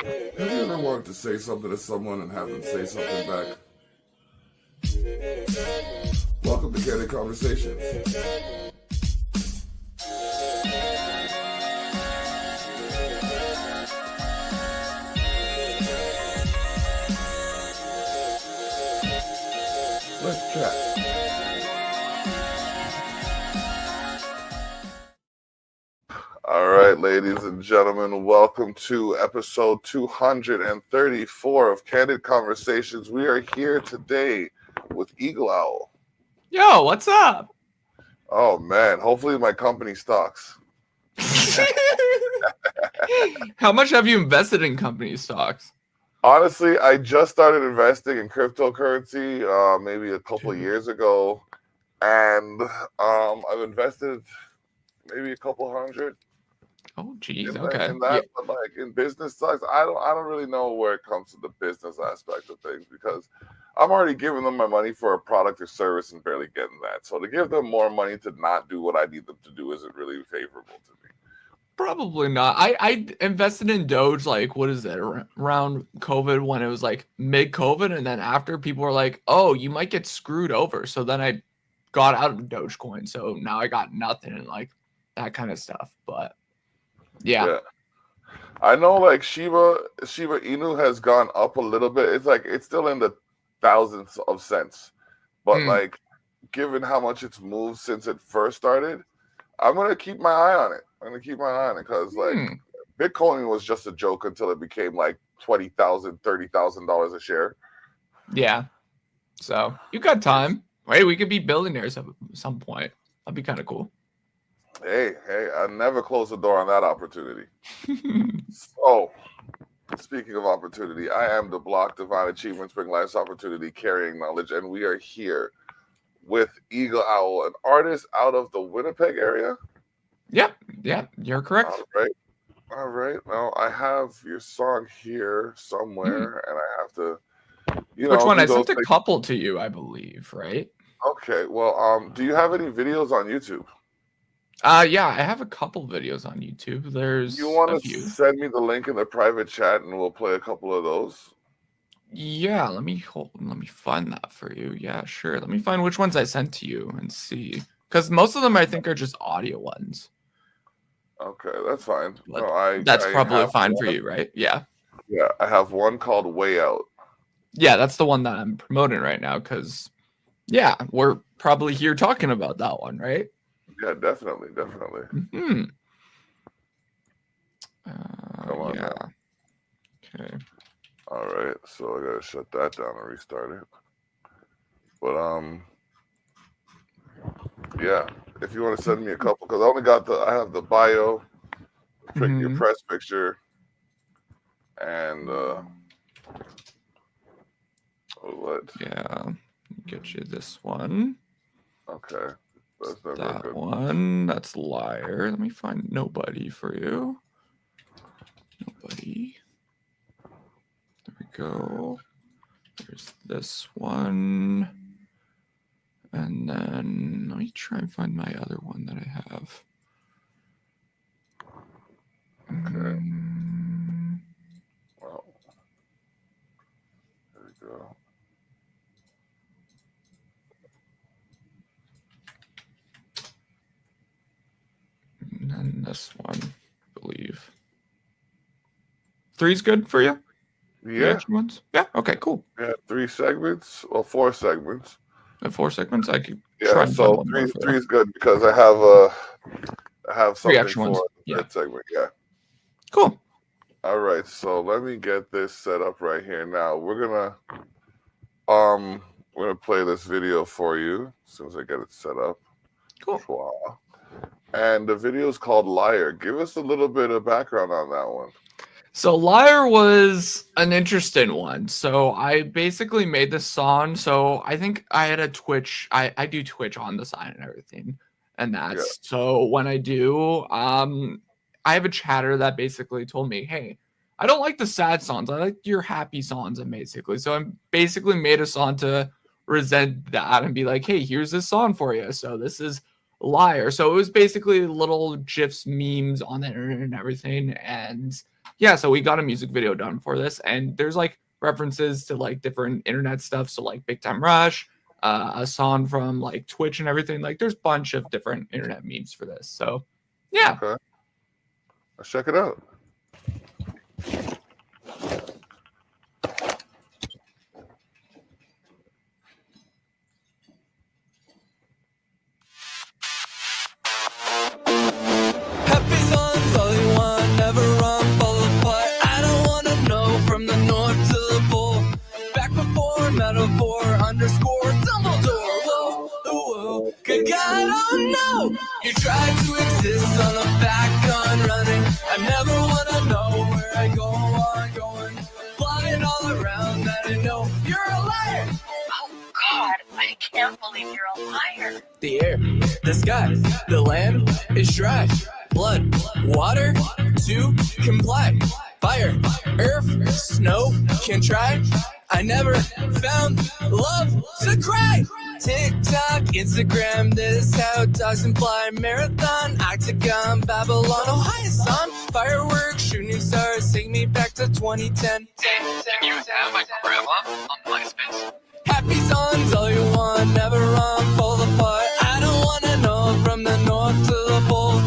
Have you ever wanted to say something to someone and have them say something back? Welcome to Candid Conversations. Let's chat. All right, ladies and gentlemen, welcome to episode 234 of Candid Conversations. We are here today with Eagle Owl. Yo, what's up? Oh, man. Hopefully my company stocks. How much have you invested in company stocks? Honestly, I just started investing in cryptocurrency maybe a couple of years ago. And I've invested maybe a couple hundred. Oh, geez. In Okay. that, but like in business stocks, I don't really know where it comes to the business aspect of things because I'm already giving them my money for a product or service and barely getting that. So to give them more money to not do what I need them to do isn't really favorable to me. Probably not. I invested in Doge, like, what is it, around COVID when it was like mid-COVID, and then after people were like, oh, you might get screwed over. So then I got out of Dogecoin. So now I got nothing and like that kind of stuff. But yeah. I know like Shiba Inu has gone up a little bit. It's like it's still in the thousands of cents. But like given how much it's moved since it first started, I'm gonna keep my eye on it. I'm gonna keep my eye on it because like Bitcoin was just a joke until it became like $20,000, $30,000 a share. Yeah. So you got time. Hey, we could be billionaires at some point. That'd be kind of cool. Hey, I never close the door on that opportunity. So, speaking of opportunity, I am the Block Divine Achievements Bring Life's Opportunity Carrying Knowledge, and we are here with Eagle Owl, an artist out of the Winnipeg area. Yeah, you're correct. All right. Now I have your song here somewhere, and I have to, Which one? I sent a couple to you, I believe, right? Okay. Well, do you have any videos on YouTube? Yeah, I have a couple videos on YouTube. There's you want to send me the link in the private chat, and we'll play a couple of those. Yeah, let me find that for you. Yeah, sure. Let me find which ones I sent to you and see, because most of them I think are just audio ones. Okay, that's fine. That's probably fine for you, right? Yeah. Yeah, I have one called Way Out. Yeah, that's the one that I'm promoting right now because, yeah, we're probably here talking about that one, right? Yeah, definitely. Mm-hmm. Come on yeah. now. Okay. All right, so I gotta shut that down and restart it. But yeah, if you want to send me a couple, because I have the bio, your press picture, and what? Yeah, get you this one. Okay, that's never that a good one. That's Liar. Let me find Nobody for you. Nobody. There we go. There's this one. And then let me try and find my other one that I have. Okay. Well, there we go. And then this one, I believe. 3's good for you? Yeah. Ones? Yeah. Okay. Cool. Yeah, 3 segments. Well, 4 segments. 4 segments. I could. Yeah. So 3 is good because I have something for that segment. Yeah. Cool. All right. So let me get this set up right here. Now we're gonna play this video for you as soon as I get it set up. Cool. And the video is called Liar. Give us a little bit of background on that one. So Liar was an interesting one. So I basically made this song. So I think I had a Twitch. I do Twitch on the side and everything. And that's so when I do, I have a chatter that basically told me, hey, I don't like the sad songs. I like your happy songs. And basically, so I basically made a song to resent that and be like, hey, here's this song for you. So this is Liar. So it was basically little GIFs, memes on the internet and everything. And yeah, so we got a music video done for this, and there's like references to like different internet stuff. So like Big Time Rush, a song from like Twitch and everything. Like there's a bunch of different internet memes for this. So yeah. Okay. Let's check it out. Happy songs, all you want, never run, fall apart. I don't wanna know from the north to the pole. Back before metaphor underscore Dumbledore. Whoa, whoa, good God, oh no! You tried to exist on a back gun running. I never wanna know where I go, I'm going. Flying all around that I know you're a liar. Oh God, I can't believe you're a liar. The air, the sky, the land is dry. Blood, water, to comply. Fire, earth, snow, can try. I never found love to cry. TikTok, Instagram, this how dogs imply. Marathon, Octagon, Babylon, Ohio sun. Fireworks, shooting stars, take me back to 2010. Can you have my grandma on MySpace? Happy songs, all you want, never run, fall apart. I don't wanna know from the north to the pole.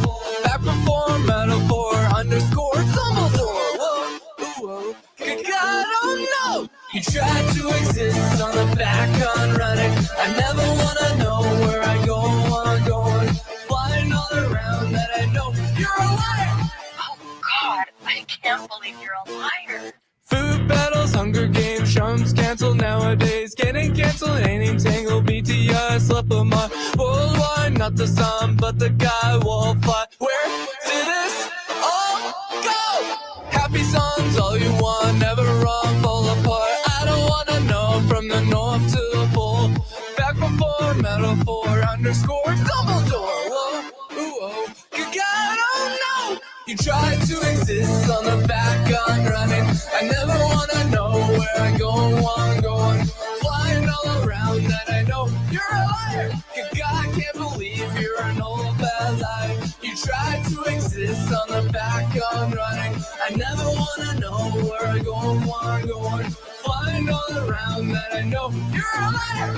Back before metaphor underscore Dumbledore. Whoa, whoa, good God, oh no! You tried to exist on the back gun running. I never wanna know where I go, I'm going. Flying all around that I know you're a liar. Oh God, I can't believe you're a liar. Food battles, Hunger Games, shows canceled nowadays. Getting canceled, ain't entangled. BTS, left of my worldwide, not the sun, but the guy will fly. Where did this all go? Happy songs, all you want, never run, fall apart. I don't wanna know from the north to the pole. Back before metaphor underscore Dumbledore. Whoa, whoa, good God, oh no! You tried to exist on the back gun running. I never wanna know where I go, I'm going. Flying all around that I know you're a liar. Good God, I can't believe you're an old bad lie. You tried to exist on the back gun running. I never wanna know where I go, I'm going. Flying all around that I know you're a liar.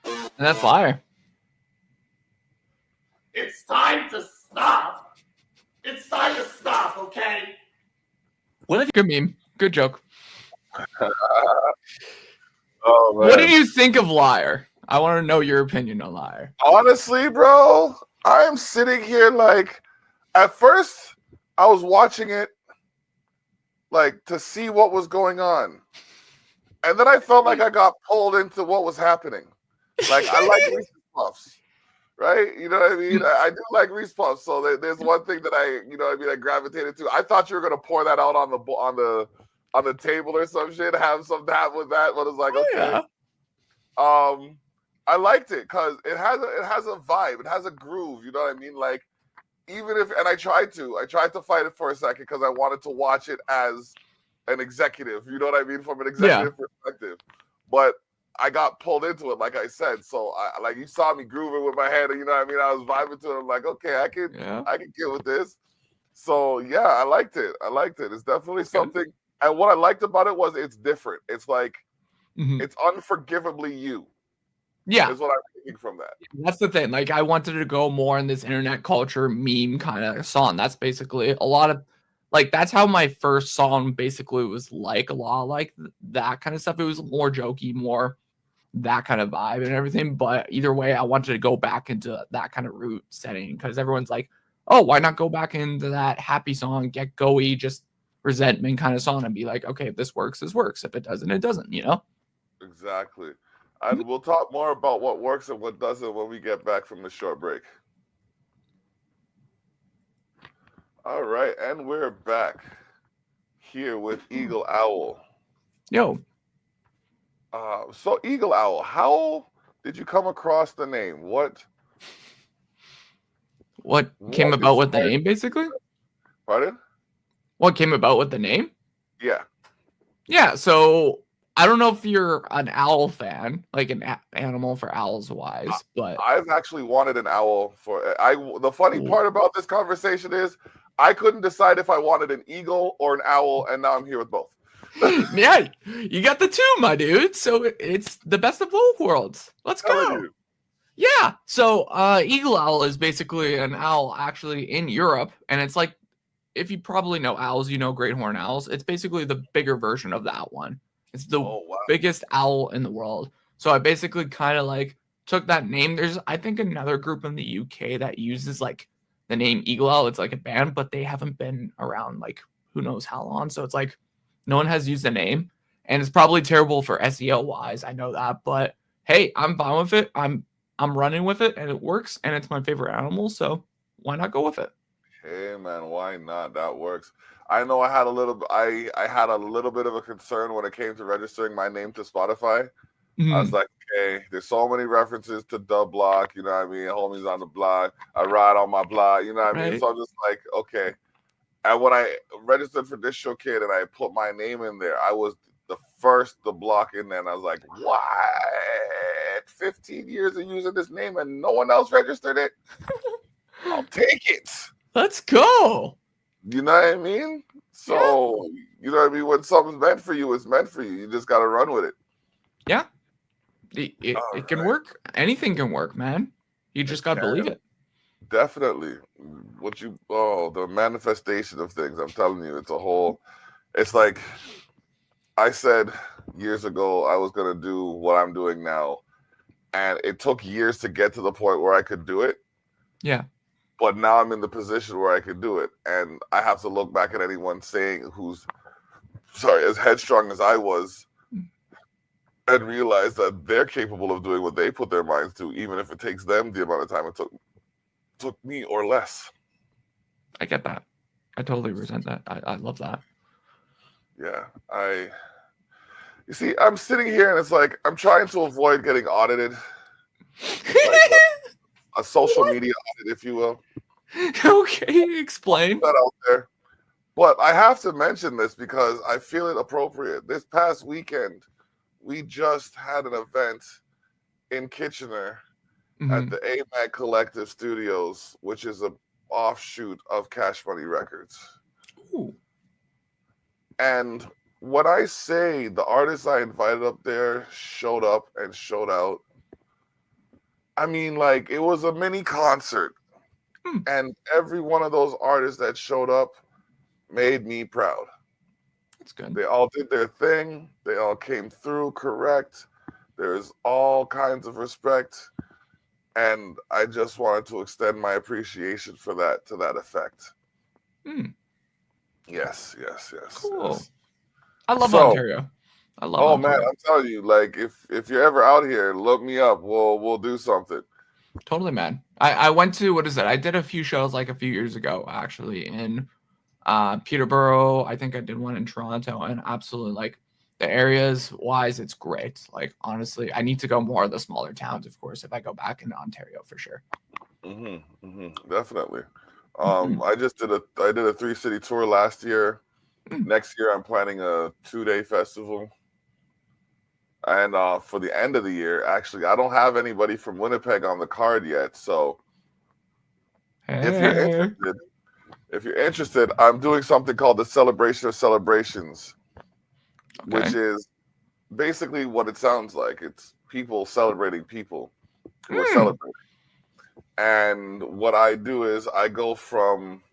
And that's fire. It's time to stop. It's time to stop, okay? Good meme. Good joke. Oh, man. What did you think of Liar? I want to know your opinion on Liar. Honestly, bro, I am sitting here like, at first, I was watching it like to see what was going on. And then I felt like I got pulled into what was happening. Like, I like Reese's Puffs, right? You know what I mean? I do like Reese's Puffs. So there's one thing that I gravitated to. I thought you were going to pour that out on the table or some shit, have some that with that, but it's like, okay. Yeah. I liked it because it has a vibe, it has a groove, you know what I mean? Like, I tried to fight it for a second because I wanted to watch it as an executive, you know what I mean, from an executive perspective. But I got pulled into it, like I said. So like you saw me grooving with my head, and you know what I mean. I was vibing to it. I'm like, okay, I can get with this. So yeah, I liked it. It's definitely something. And what I liked about it was it's different. It's like it's unforgivably you. Yeah, is what I'm thinking from that. That's the thing. Like, I wanted to go more in this internet culture meme kind of song. That's basically a lot of, like, that's how my first song basically was, like, a lot like that kind of stuff. It was more jokey, more that kind of vibe and everything. But either way, I wanted to go back into that kind of root setting because everyone's like, oh, why not go back into that happy song, get go-y, just resentment kind of song and be like, okay, if this works, this works. If it doesn't, it doesn't, you know? Exactly. And we'll talk more about what works and what doesn't when we get back from the short break. All right, and we're back here with Eagle Owl. Yo. So Eagle Owl, how did you come across the name? What came about with the name, basically? Pardon? What came about with the name? Yeah. Yeah, so I don't know if you're an owl fan, like an animal for owls wise, but I've actually wanted an owl for. The funny part about this conversation is I couldn't decide if I wanted an eagle or an owl, and now I'm here with both. Yeah, you got the two, my dude. So it's the best of both worlds. Let's Telling go. you. Yeah. So eagle owl is basically an owl actually in Europe, and it's like, if you probably know owls, you know great horn owls. It's basically the bigger version of that one. It's the Oh wow. biggest owl in the world. So I basically kind of like took that name. There's I think another group in the UK that uses like the name eagle owl. It's like a band, but they haven't been around like who knows how long. So it's like no one has used the name, and it's probably terrible for SEO wise. I know that, but hey, I'm fine with it. I'm running with it, and it works, and it's my favorite animal. So why not go with it? Hey man, why not? That works. I know I had a little I had a little bit of a concern when it came to registering my name to Spotify. I was Mhm. like, okay, there's so many references to Dub Block, you know what I mean? Homies on the block. I ride on my block, you know what I mean? Right. So I'm just like, okay. And when I registered for this show kid and I put my name in there, I was the first the block in there, and I was like, what? 15 years of using this name and no one else registered it? I'll take it. Let's go. You know what I mean? Yeah. So, you know what I mean? When something's meant for you, it's meant for you. You just got to run with it. Yeah. It can work. Anything can work, man. You just got to believe it. Definitely. The manifestation of things. I'm telling you, it's like I said years ago, I was going to do what I'm doing now. And it took years to get to the point where I could do it. Yeah. But now I'm in the position where I could do it. And I have to look back at anyone saying who's, as headstrong as I was, and realize that they're capable of doing what they put their minds to, even if it takes them the amount of time it took me or less. I get that. I totally resent that. I love that. Yeah. You see, I'm sitting here and it's like, I'm trying to avoid getting audited. Like a social media audit, if you will. Okay, explain. That out there. But I have to mention this because I feel it appropriate. This past weekend, we just had an event in Kitchener at the AMAC Collective Studios, which is an offshoot of Cash Money Records. Ooh. And when I say the artists I invited up there showed up and showed out, I mean, like, it was a mini concert. And every one of those artists that showed up made me proud. That's good. They all did their thing. They all came through correct. There's all kinds of respect. And I just wanted to extend my appreciation for that to that effect. Yes. Cool. Yes. I love Ontario. I love Ontario. Man, I'm telling you, like if you're ever out here, look me up. We'll do something. Totally, man. I went to, what is it? I did a few shows like a few years ago, actually, in Peterborough. I think I did one in Toronto, and absolutely, like, the areas wise, it's great. Like, honestly, I need to go more of the smaller towns, of course, if I go back into Ontario for sure. Definitely. I did a 3-city tour last year. Next year, I'm planning a 2-day festival. And for the end of the year, actually, I don't have anybody from Winnipeg on the card yet. So if you're interested, I'm doing something called the Celebration of Celebrations, which is basically what it sounds like. It's people celebrating people who are celebrating. And what I do is I go from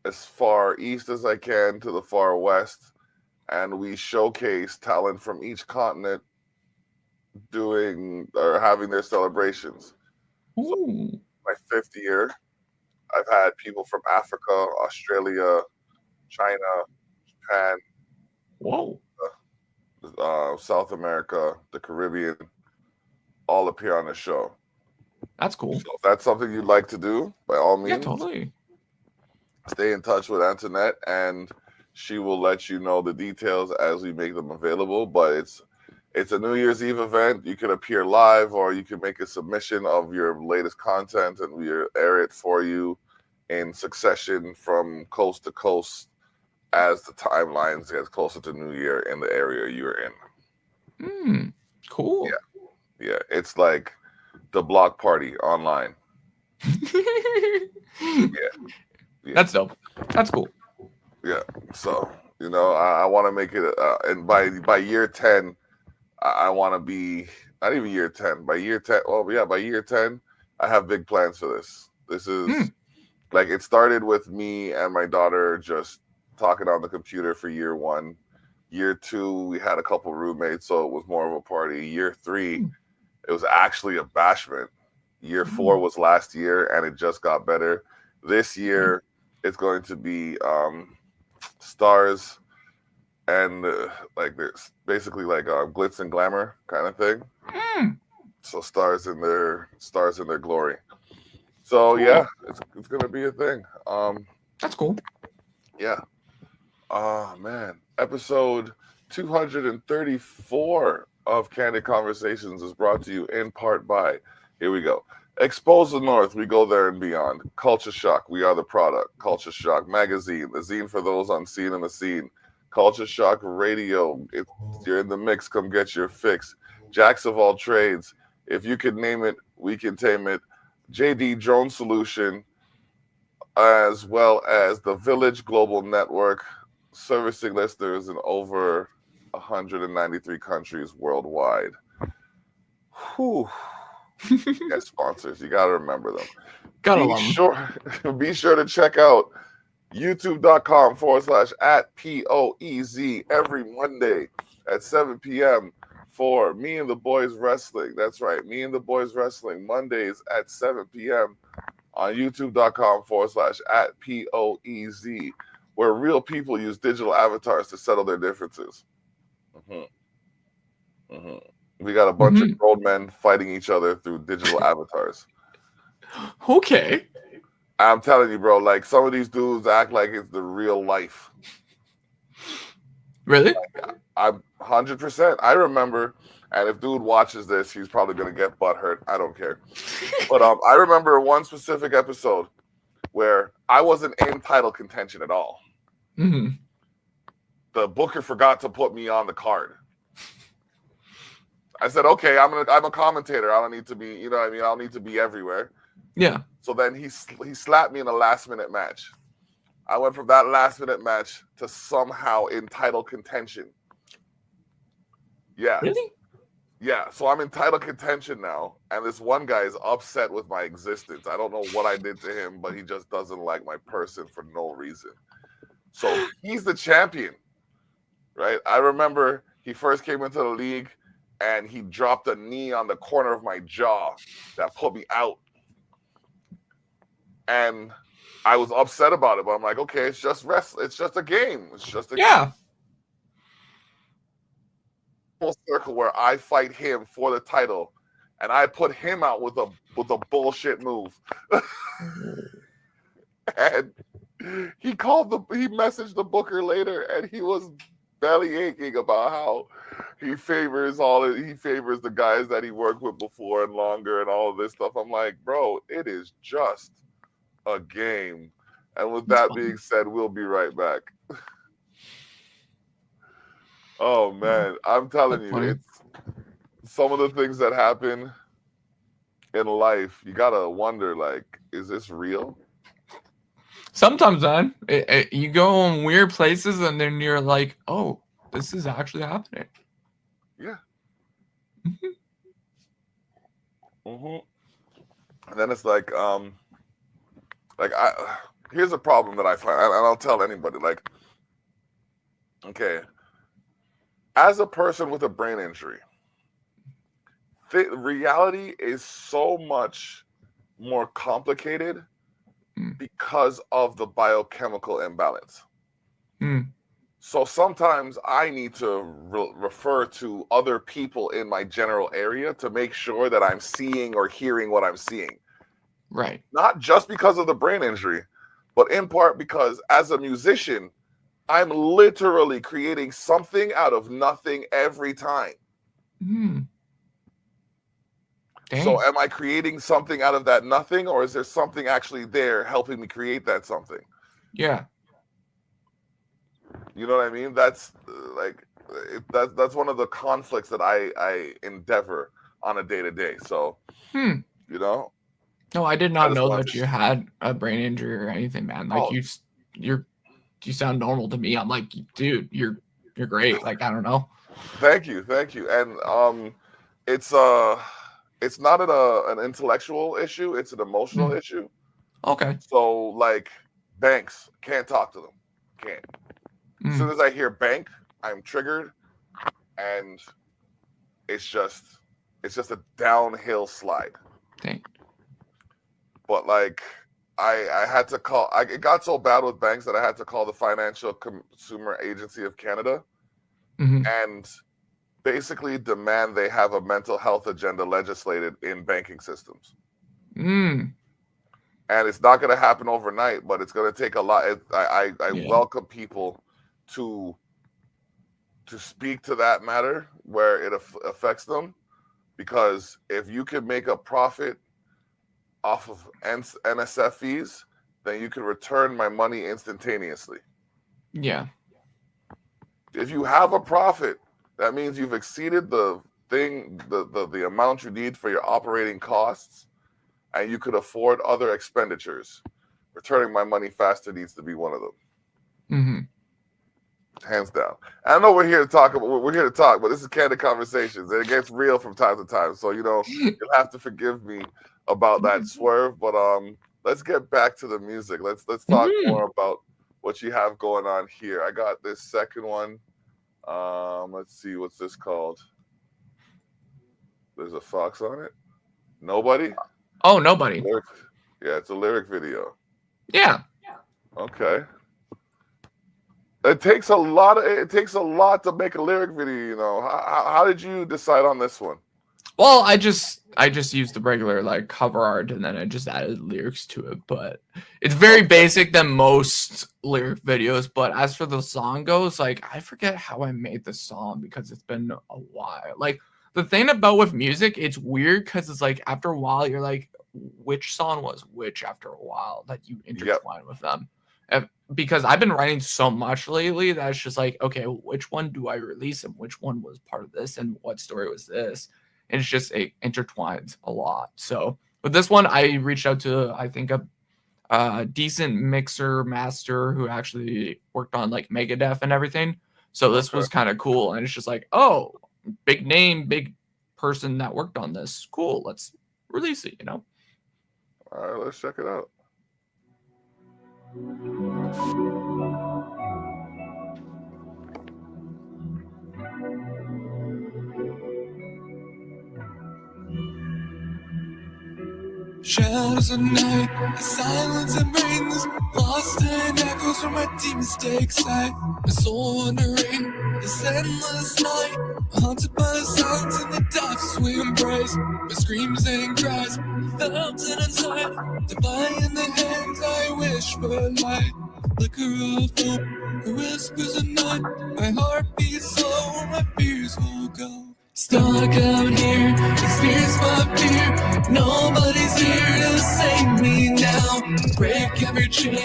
as far east as I can to the far west, and we showcase talent from each continent doing or having their celebrations. So my 5th year, I've had people from Africa, Australia, China, Japan, South America, the Caribbean, all appear on the show. That's cool. So if that's something you'd like to do, by all means, totally. Stay in touch with Antoinette, and she will let you know the details as we make them available. But it's a New Year's Eve event. You can appear live, or you can make a submission of your latest content, and we air it for you in succession from coast to coast as the timelines get closer to New Year in the area you're in. Cool. Yeah. It's like the block party online. That's dope. That's cool. Yeah. So, I want to make it, and by year 10, I want to be, not even year 10, by year 10. Oh, yeah, by year 10, I have big plans for this. This is like, it started with me and my daughter just talking on the computer for year 1. Year 2, we had a couple roommates, so it was more of a party. Year 3, it was actually a bashment. Year 4 was last year, and it just got better. This year, it's going to be stars and like there's basically like glitz and glamour kind of thing. So stars in their glory. So yeah, it's gonna be a thing. That's cool. Yeah. Oh man, episode 234 of Candid Conversations is brought to you in part by, here we go, Expose the North, we go there and beyond. Culture Shock, we are the product. Culture Shock Magazine, the zine for those unseen in the scene. Culture Shock Radio, if you're in the mix, come get your fix. Jacks of all trades, if you could name it, we can tame it. JD Drone Solution, as well as the Village Global Network, servicing listeners in over 193 countries worldwide. Whew. Get sponsors. You got to remember them. Gotta love them. Be sure to check out youtube.com/@POEZ every Monday at 7 p.m. for Me and the Boys Wrestling. That's right. Me and the Boys Wrestling, Mondays at 7 p.m. on youtube.com/@POEZ, where real people use digital avatars to settle their differences. We got a bunch of old men fighting each other through digital avatars. Okay. I'm telling you, bro, like some of these dudes act like it's the real life. Really? I'm 100%. I remember, and if dude watches this, he's probably going to get butthurt. I don't care. But I remember one specific episode where I wasn't in title contention at all. The booker forgot to put me on the card. I said, okay, I'm a commentator. I don't need to be, you know what I mean? I don't need to be everywhere. Yeah. So then he slapped me in a last-minute match. I went from that last-minute match to somehow in title contention. Yeah. Really? Yeah. So I'm in title contention now, and this one guy is upset with my existence. I don't know what I did to him, but he just doesn't like my person for no reason. So he's the champion, right? I remember he first came into the league, and he dropped a knee on the corner of my jaw that put me out. And I was upset about it, but I'm like, okay, it's just wrestling. It's just a game. It's just a game. Full circle where I fight him for the title, and I put him out with a bullshit move. And he messaged the booker later, and he was belly aching about how he favors the guys that he worked with before and longer and all of this stuff. I'm like, bro, it is just a game. And with that being said, we'll be right back. Oh man, I'm telling you, it's some of the things that happen in life. You gotta wonder, like, is this real? Sometimes, man, you go in weird places, and then you're like, "Oh, this is actually happening." Yeah. And then it's like, here's a problem that I find, and I'll tell anybody, like, okay, as a person with a brain injury, the reality is so much more complicated because of the biochemical imbalance. So sometimes I need to refer to other people in my general area to make sure that I'm seeing or hearing what I'm seeing. Right. Not just because of the brain injury, but in part because as a musician, I'm literally creating something out of nothing every time. So am I creating something out of that nothing, or is there something actually there helping me create that something? Yeah. You know what I mean? That's that's one of the conflicts that I endeavor on a day-to-day. So, you know, No, I did I not just know wanted that to. you had a brain injury or anything, man. Like Oh, you sound normal to me. I'm like, dude, you're great. Like, I don't know. thank you, thank you. And it's it's not an intellectual issue; it's an emotional Mm, issue. okay. So like banks, can't talk to them. Can't. As soon Mm, as I hear bank, I'm triggered, and it's just it's just a downhill slide. dang. But like I had to call. It got so bad with banks that I had to call the Financial Consumer Agency of Canada Hmm. and basically demand they have a mental health agenda legislated in banking systems. Mm, And it's not going to happen overnight, but it's going to take a lot. I yeah. welcome people to speak to that matter where it affects them, because if you can make a profit off of NSF fees, then you can return my money instantaneously. Yeah. If you have a profit, that means you've exceeded the amount you need for your operating costs, and you could afford other expenditures. Returning my money faster needs to be one of them, Hmm. hands down. I know we're here to talk, but this is candid conversations, and it gets real from time to time. So you'll have to forgive me about that swerve. But let's get back to the music. Let's talk Hmm. more about what you have going on here. I got this second one. Let's see, what's this called? There's a fox on it. Nobody. Oh, nobody. Lyric. Yeah, it's a lyric video. Yeah. Okay. It takes a lot to make a lyric video. How did you decide on this one? Well, I just used the regular like cover art and then I just added lyrics to it, but it's very Okay. basic than most lyric videos. But as for the song goes, like I forget how I made the song because it's been a while. Like the thing about with music, it's weird because it's like after a while you're like, which song was which after a while that you Yep. intertwine with them. Because I've been writing so much lately that it's just like, okay, which one do I release and which one was part of this and what story was this? And it's just it intertwines a lot. So with this one, I reached out to I think a decent mixer master who actually worked on like Megadeth and everything. So this Okay. was kind of cool, and it's just like, oh, big name, big person that worked on this. Cool, let's release it. All right, let's check it out. Shadows of night, the silence and brings lost in echoes from my deep mistakes. My soul wandering this endless night, haunted by the silence in the darkness we embrace. My screams and cries, fountain inside, divine the hands I wish for light. Flicker of hope, the whispers of night. My heart beats slow, my fears will go. Stuck out here, experience my fear. Nobody's here to save me now. Break every chain,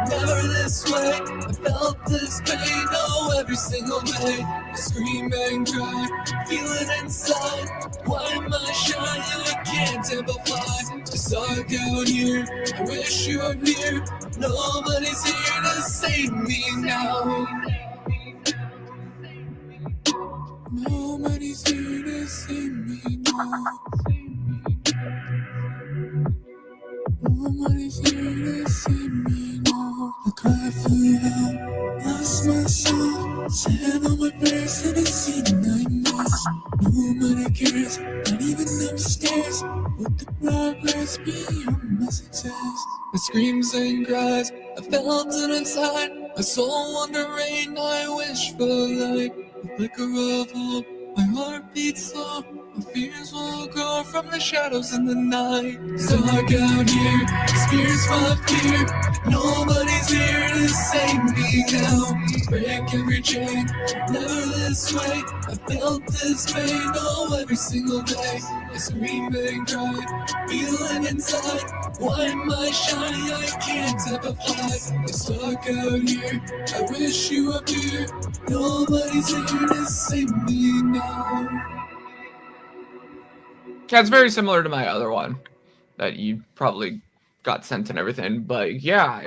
never this way. I felt this pain, oh, every single day. I scream and cry, feel it inside. Why am I shy? I can't amplify. Stuck out here, I wish you were here. Nobody's here to save me now. Nobody's here to save me now. Nobody's here to save me now. I cry for help, lost myself. Sand on my breast and it's seen nightmares. Nobody cares, not even upstairs. Would the progress be your messages? The screams and cries, I felt it inside. My soul wandering, I wish for light. The flicker of hope, my heart beats slow. My fears will grow from the shadows in the night. Stuck out here, experience my fear. Nobody's here to save me now. Break every chain, never this way. I felt this pain, oh, every single day. I scream and cry, feeling inside. Why am I shy? I can't amplify. I'm stuck out here, I wish you were here. Nobody's here to save me now. Yeah, it's very similar to my other one. that you probably got sent and everything. But yeah,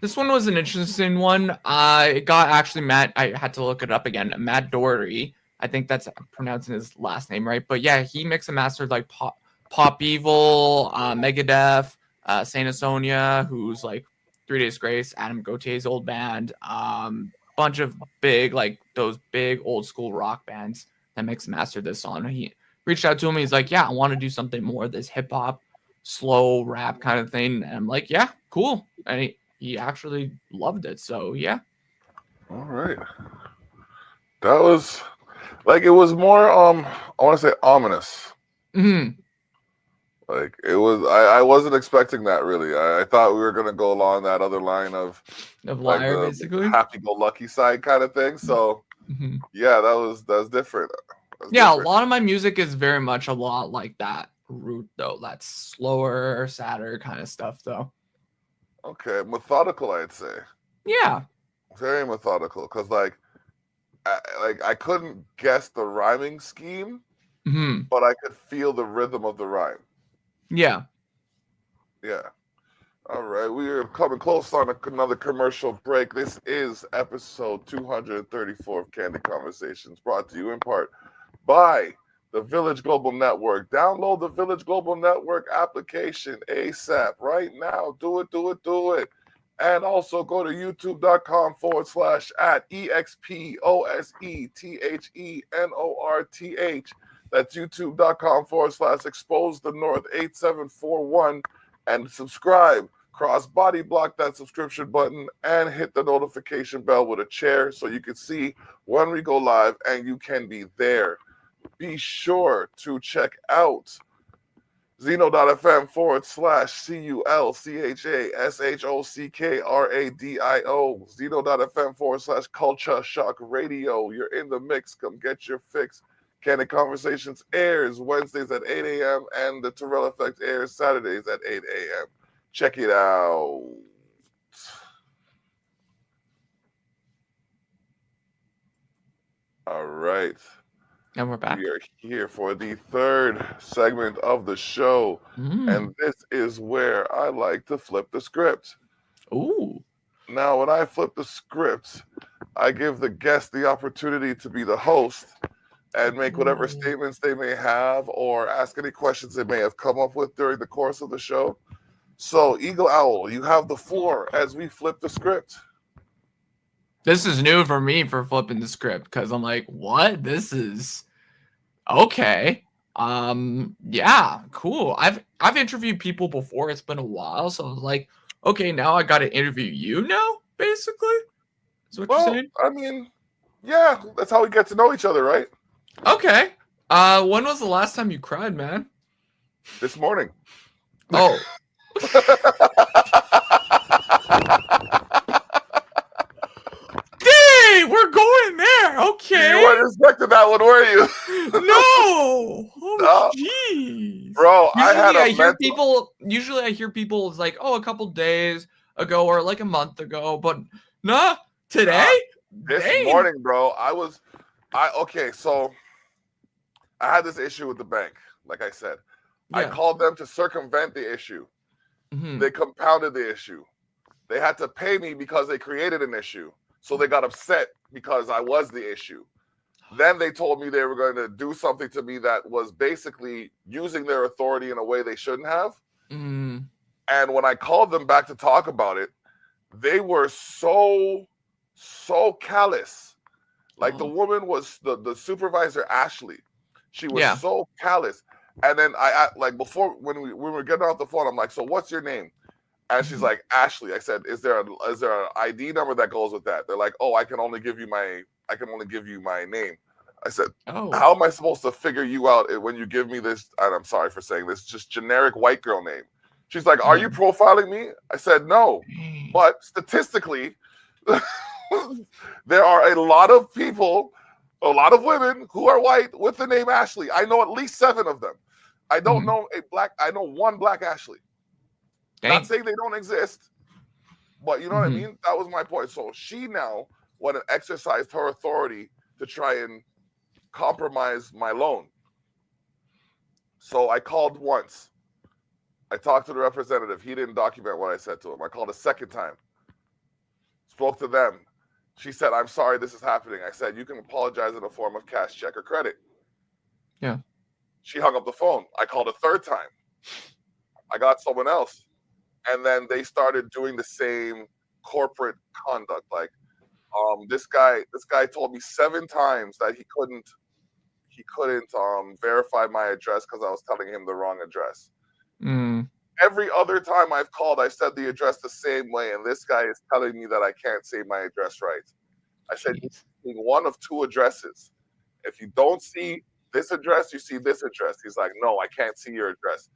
this one was an interesting one. It got actually Matt. I had to look it up again. Matt Doherty. I think that's pronouncing his last name right. But yeah, he mixed and mastered like Pop Evil, Megadeth, Saint Asonia, who's like 3 Days Grace, Adam Gautier's old band, bunch of big like those big old school rock bands that mix and mastered this song. He reached out to him. He's like, yeah, I want to do something more of this hip hop, slow rap kind of thing. And I'm like, yeah, cool. And he actually loved it. So yeah. All right. That was like it was more I want to say ominous. Mm-hmm. Like it was I wasn't expecting that really. I thought we were gonna go along that other line of like Liar, the basically. happy-go-lucky side kind of thing. So Mm-hmm. yeah, that's different. That's Yeah, different. a lot of my music is very much a lot like that route though. That's slower, sadder kind of stuff though. Okay, methodical, I'd say. Yeah. Very methodical, because I couldn't guess the rhyming scheme, Mm-hmm. but I could feel the rhythm of the rhyme. Yeah. Yeah. All right, we are coming close on another commercial break. This is episode 234 of Candid Conversations, brought to you in part by the Village Global Network. Download the Village Global Network application ASAP right now. Do it, do it, do it. And also go to youtube.com/@EXPOSETHENORTH. That's youtube.com/expose the North 8741 and subscribe. Cross body block that subscription button and hit the notification bell with a chair so you can see when we go live and you can be there. Be sure to check out Zeno.fm/CULCHASHOCKRADIO. Zeno.fm/Culture Shock Radio. You're in the mix. Come get your fix. Candid Conversations airs Wednesdays at 8 a.m. and the Terrell Effect airs Saturdays at 8 a.m. Check it out. All right. And we're back. We are here for the third segment of the show. And this is where I like to flip the script. Ooh. Now, when I flip the script, I give the guest the opportunity to be the host and make whatever statements they may have or ask any questions they may have come up with during the course of the show. So, Eagle Owl, you have the floor as we flip the script. This is new for me for flipping the script because I'm like, what? This is okay. Yeah, cool. I've interviewed people before. It's been a while, so I was like, okay, now I got to interview you now, basically. Is what you're saying? I mean, yeah, that's how we get to know each other, right? Okay. When was the last time you cried, man? This morning. Oh. Dang, we're going there. Okay. You weren't expecting that one, were you? No. Oh, jeez. Bro, Usually I hear people it's like, oh, a couple days ago or like a month ago, but nah, today? This morning, bro, so I had this issue with the bank, like I said. Yeah. I called them to circumvent the issue. Mm-hmm. They compounded the issue. They had to pay me because they created an issue. So they got upset because I was the issue. Then they told me they were going to do something to me that was basically using their authority in a way they shouldn't have. Mm. And when I called them back to talk about it, they were so callous. Like the woman was the supervisor, Ashley. She was so callous. And then I like before when we were getting off the phone, I'm like, so what's your name? And she's like, Ashley. I said, is there an ID number that goes with that? They're like, oh, I can only give you my name. I said, how am I supposed to figure you out when you give me this? And I'm sorry for saying this, just generic white girl name. She's like, are you profiling me? I said, no. But statistically, there are a lot of people, a lot of women who are white with the name Ashley. I know at least 7 of them. I don't know I know one black Ashley. Dang. Not saying they don't exist, but you know what I mean? That was my point. So she now went and exercised her authority to try and compromise my loan. So I called once. I talked to the representative. He didn't document what I said to him. I called a second time. Spoke to them. She said, I'm sorry this is happening. I said, you can apologize in the form of cash, check, or credit. Yeah. She hung up the phone. I called a third time. I got someone else. And then they started doing the same corporate conduct. Like, this guy told me 7 times that he couldn't verify my address because I was telling him the wrong address. Every other time I've called, I said the address the same way, and this guy is telling me that I can't say my address right. I said, you're seeing one of 2 addresses. If you don't see this address, you see this address. He's like, no, I can't see your address.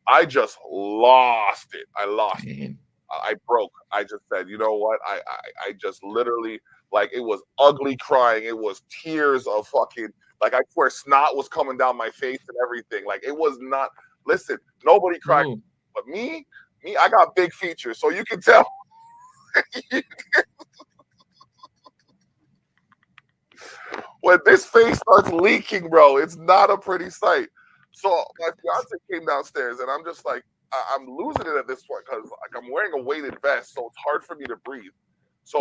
I just lost it. I lost it. I broke. I just said, you know what? I just literally, like, it was ugly crying. It was tears of fucking, like, I swear snot was coming down my face and everything. Like, it was not, listen, nobody cried. Ooh. But me, I got big features. So you can tell. When this face starts leaking, bro, it's not a pretty sight. So my fiance came downstairs, and I'm just like, I'm losing it at this point because like I'm wearing a weighted vest, so it's hard for me to breathe. So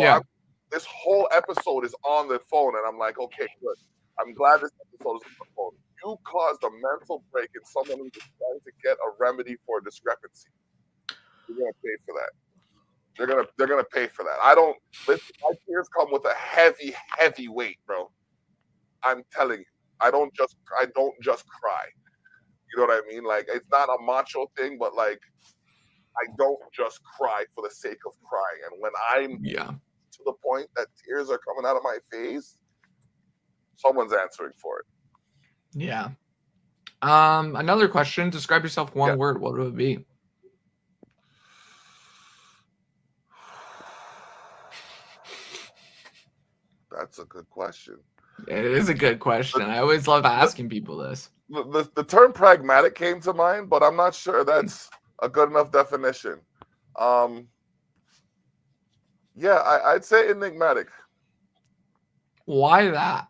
this whole episode is on the phone, and I'm like, okay, good. I'm glad this episode is on the phone. You caused a mental break in someone who's trying to get a remedy for a discrepancy. You're gonna pay for that. They're gonna pay for that. I don't listen. My tears come with a heavy weight, bro. I'm telling you, I don't just cry. You know what I mean? Like, it's not a macho thing, but like, I don't just cry for the sake of crying. And when I'm to the point that tears are coming out of my face, someone's answering for it. Yeah. Another question. Describe yourself one word. What would it be? That's a good question. It is a good question. I always love asking people this. The term pragmatic came to mind, but I'm not sure that's a good enough definition. I'd say enigmatic. Why that?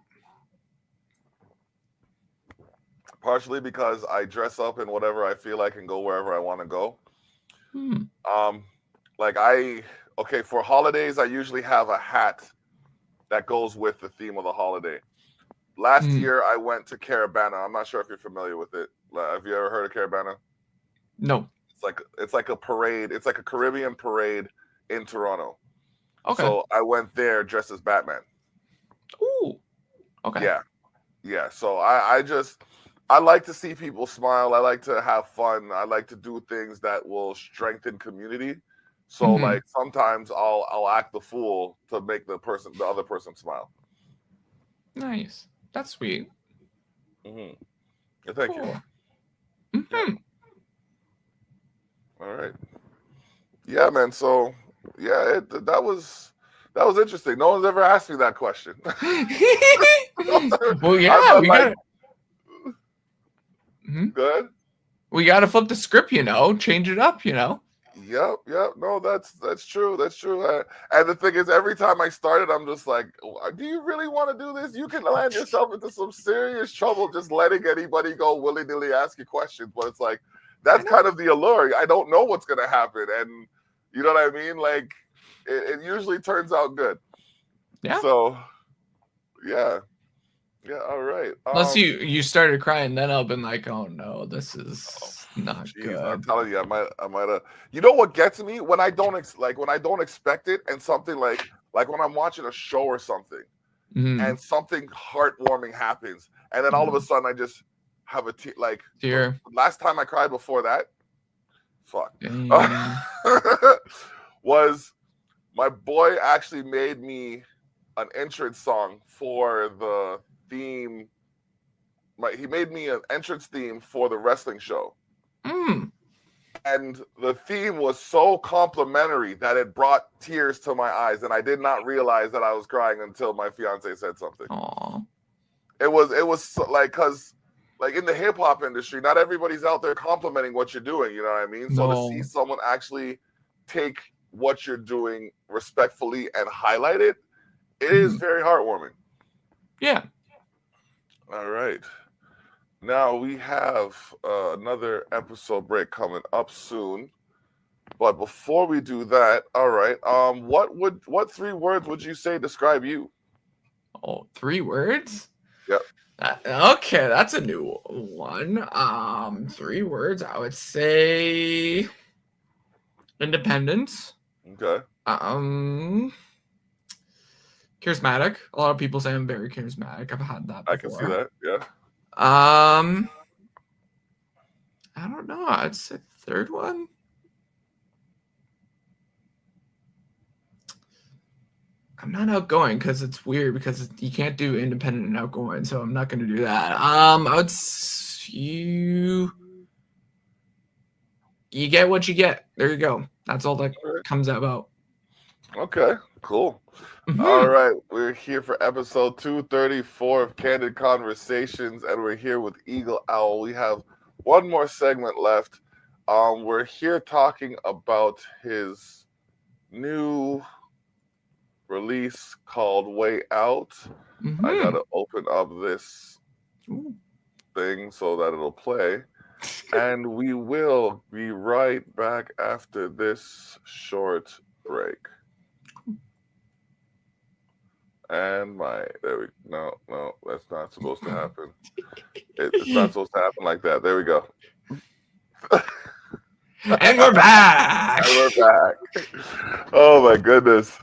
Partially because I dress up in whatever I feel like and go wherever I want to go. For holidays, I usually have a hat that goes with the theme of the holiday. Last year, I went to Caravana. I'm not sure if you're familiar with it. Have you ever heard of Caravana? No. It's like a parade. It's like a Caribbean parade in Toronto. Okay. So I went there dressed as Batman. Ooh. Okay. Yeah. So I like to see people smile. I like to have fun. I like to do things that will strengthen community. So like sometimes I'll act the fool to make the other person smile. Nice. That's sweet. Yeah, thank you. Yeah. All right. Yeah, man. So that was interesting. No one's ever asked me that question. Well, yeah, we got Good. We got to flip the script, change it up, Yep. No, that's true. That's true. And the thing is, every time I started, I'm just like, do you really want to do this? You can land yourself into some serious trouble just letting anybody go willy-nilly ask you questions. But it's like, that's kind of the allure. I don't know what's going to happen. And you know what I mean? Like, it usually turns out good. Yeah. So, yeah. Yeah, all right. Unless you started crying, then I've been like, oh no, this is not good. I'm telling you, I might have. You know what gets me when I don't expect it, and something like when I'm watching a show or something, and something heartwarming happens, and then all of a sudden I just have a tear. Last time I cried before that, was my boy actually made me an entrance song for the theme. He made me an entrance theme for the wrestling show. And the theme was so complimentary that it brought tears to my eyes, and I did not realize that I was crying until my fiance said something. Aww. It was like, because like in the hip hop industry, not everybody's out there complimenting what you're doing. You know what I mean? So to see someone actually take what you're doing respectfully and highlight it, it is very heartwarming. Yeah. All right. Now we have another episode break coming up soon. But before we do that, all right. What 3 words would you say describe you? Oh, 3 words? Yep. Okay, that's a new one. 3 words. I would say independence. Okay. Charismatic. A lot of people say I'm very charismatic. I've had that before. I can see that. Yeah. I don't know. I'd say the third one. I'm not outgoing because it's weird because you can't do independent and outgoing, so I'm not going to do that. I would you get what you get. There you go. That's all that comes about. Okay, cool. Mhm. All right, we're here for episode 234 of Candid Conversations, and we're here with Eagle Owl. We have one more segment left. We're here talking about his new release called Way Out. Mhm. I gotta open up this Ooh. thing so that it'll play. And we will be right back after this short break. And there we no, that's not supposed to happen. It's not supposed to happen like that. There we go. And we're back. And we're back. Oh my goodness.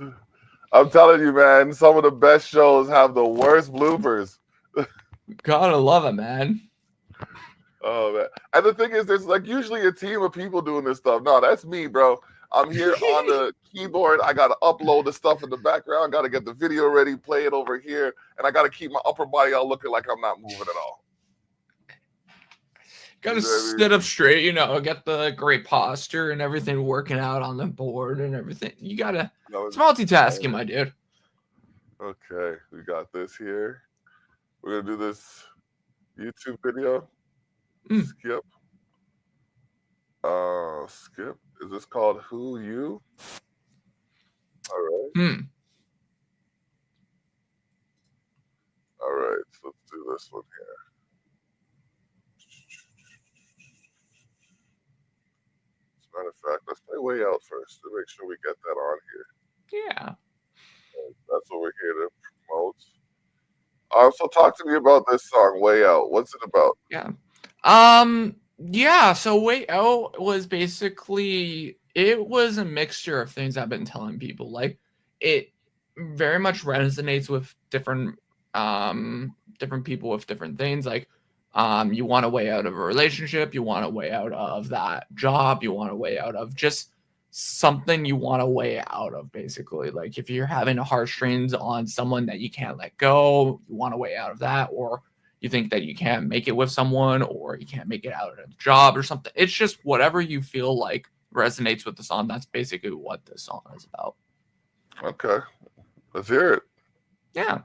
I'm telling you, man, some of the best shows have the worst bloopers. Gotta love it, man. Oh man. And the thing is, there's like usually a team of people doing this stuff. No, that's me, bro. I'm here on the keyboard. I gotta upload the stuff in the background, gotta get the video ready, play it over here, and I gotta keep my upper body all looking like I'm not moving at all. Gotta sit up straight, get the great posture and everything working out on the board and everything. You gotta, it's multitasking, my dude. Okay, we got this here. We're gonna do this YouTube video. Skip. Skip. Is this called Who You? All right. All right, so let's do this one here. As a matter of fact, let's play Way Out first to make sure we get that on here. Yeah. That's what we're here to promote. So talk to me about this song, Way Out. What's it about? Yeah. Yeah, so Way Out was basically, it was a mixture of things I've been telling people. Like, it very much resonates with different people with different things. Like, you want a way out of a relationship, you want a way out of that job, you want a way out of just something you want a way out of, basically. Like, if you're having a heartstrings on someone that you can't let go, you want a way out of that, or you think that you can't make it with someone, or you can't make it out of a job or something. It's just whatever you feel like resonates with the song. That's basically what this song is about. Okay. Let's hear it. Yeah.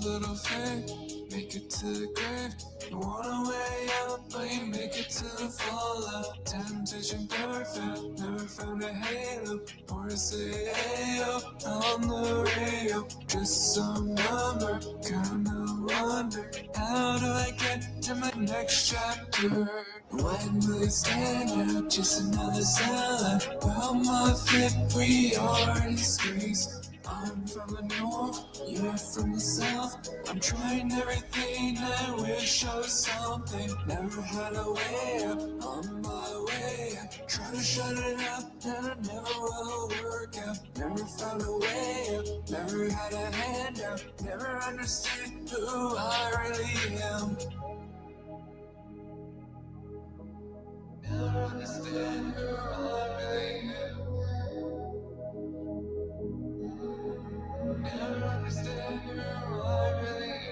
Little faith, make it to the grave. You wanna way out, but you make it to the fallout. Temptation perfect, never found a halo. Or to say ayo on the radio. Just some number, kinda wonder. How do I get to my next chapter? When will it stand out? Just another sellout. Well, my flip, we are disgrace. I'm from the north, you're from the south. I'm trying everything, I wish I was something. Never had a way up, on my way up. Try to shut it up, and it never will work out. Never found a way up, never had a hand out. Never understood who I really am. Never understand who I really am.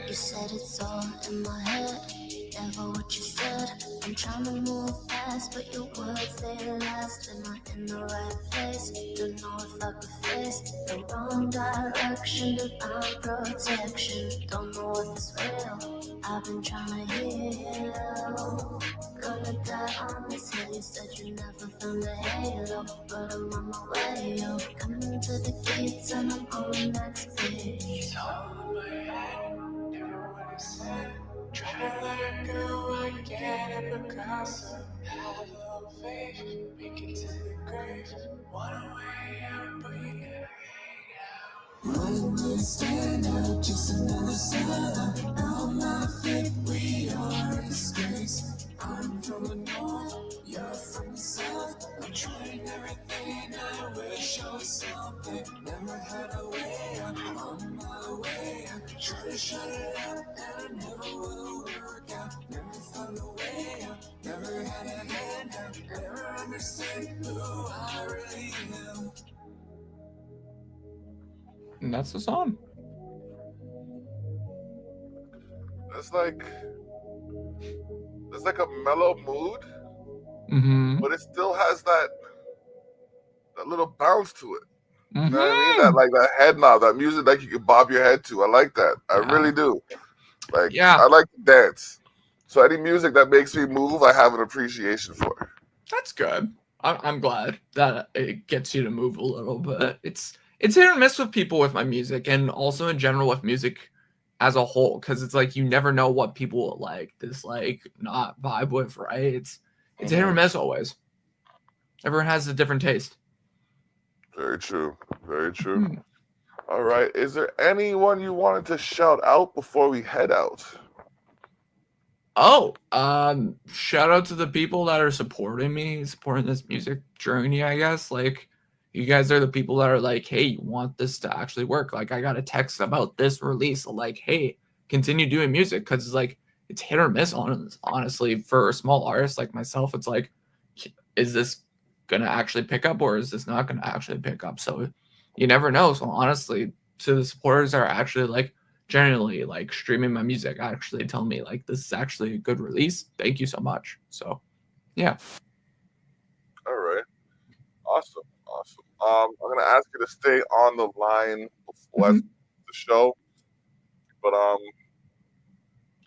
You said it's all in my head, never what you said. I'm trying to move past fast, but your words they last. Am I in the right place? Don't know if I could face the wrong direction. Divine protection. Don't know if it's real. I've been trying to heal. Gonna die on this hill. You said you never found the halo, but I'm on my way. Yo, coming to the gates and I'm on the next page. It's all in my head. Never what I said. Try to let go, I get it because of that little faith. Make it to the grave. One way out, but you gotta hang out. One way stand out, just another setup. Now my faith, we are a disgrace. I'm from the north, you're from the south. I'm trying everything, I wish I was something. Never had a way up, on my way up. Try to shut it up, and I know it'll work out. Never found a way up, never had a hand up. Never understood who I really am. And that's the song. It's like a mellow mood, but it still has that little bounce to it. You know what I mean? That like that head nod, that music that you can bob your head to. I like that. I really do. Like, I like to dance. So any music that makes me move, I have an appreciation for. That's good. I'm glad that it gets you to move a little bit. It's hit or miss with people with my music, and also in general with music as a whole, because it's like you never know what people will like, dislike, not vibe with, right? It's hit or miss always. Everyone has a different taste. Very true. Very true. All right. Is there anyone you wanted to shout out before we head out? Oh, shout out to the people that are supporting me, supporting this music journey, I guess. Like, you guys are the people that are like, hey, you want this to actually work? Like, I got a text about this release, like, hey, continue doing music, because it's like, it's hit or miss, honestly, for a small artist like myself. It's like, is this going to actually pick up, or is this not going to actually pick up? So you never know. So honestly, to the supporters that are actually like, generally like streaming my music, actually tell me like this is actually a good release, thank you so much. So yeah. All right. Awesome. I'm gonna ask you to stay on the line before the show, but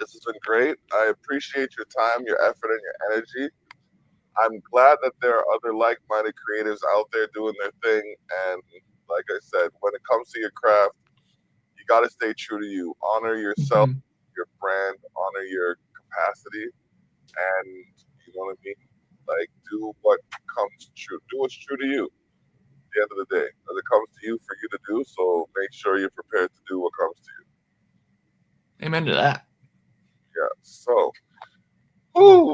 this has been great. I appreciate your time, your effort, and your energy. I'm glad that there are other like-minded creatives out there doing their thing, and like I said, when it comes to your craft, you got to stay true to you. Honor yourself, your brand, honor your capacity, and you know what I mean? Like, do what comes true. Do what's true to you at the end of the day. As it comes to you for you to do, so make sure you're prepared to do what comes to you. Amen to that. Yeah, so,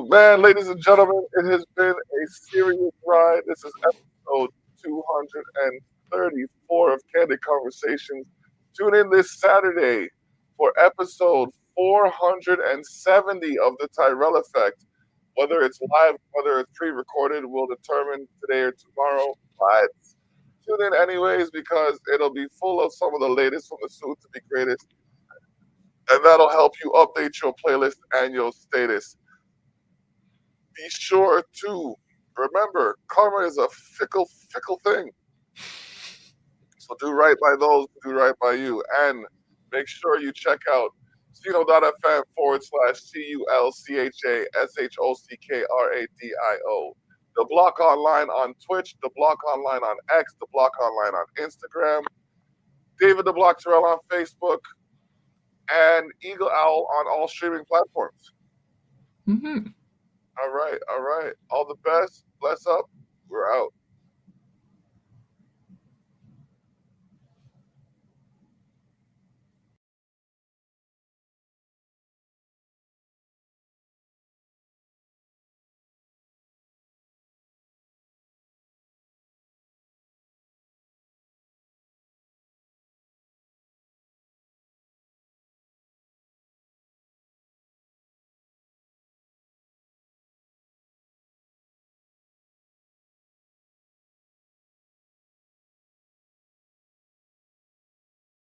man, ladies and gentlemen, it has been a serious ride. This is episode 234 of Candid Conversations. Tune in this Saturday for episode 470 of the Tyrell Effect. Whether it's live, whether it's pre-recorded, we'll determine today or tomorrow. But tune in anyways, because it'll be full of some of the latest from the soon-to-be greatest, and that'll help you update your playlist and your status. Be sure to remember, karma is a fickle thing. So do right by those who do right by you. And make sure you check out CULCHASHOCKRADIO. The Block Online on Twitch, The Block Online on X, The Block Online on Instagram, David the Block Terrell on Facebook, and Eagle Owl on all streaming platforms. All right. All the best. Bless up. We're out.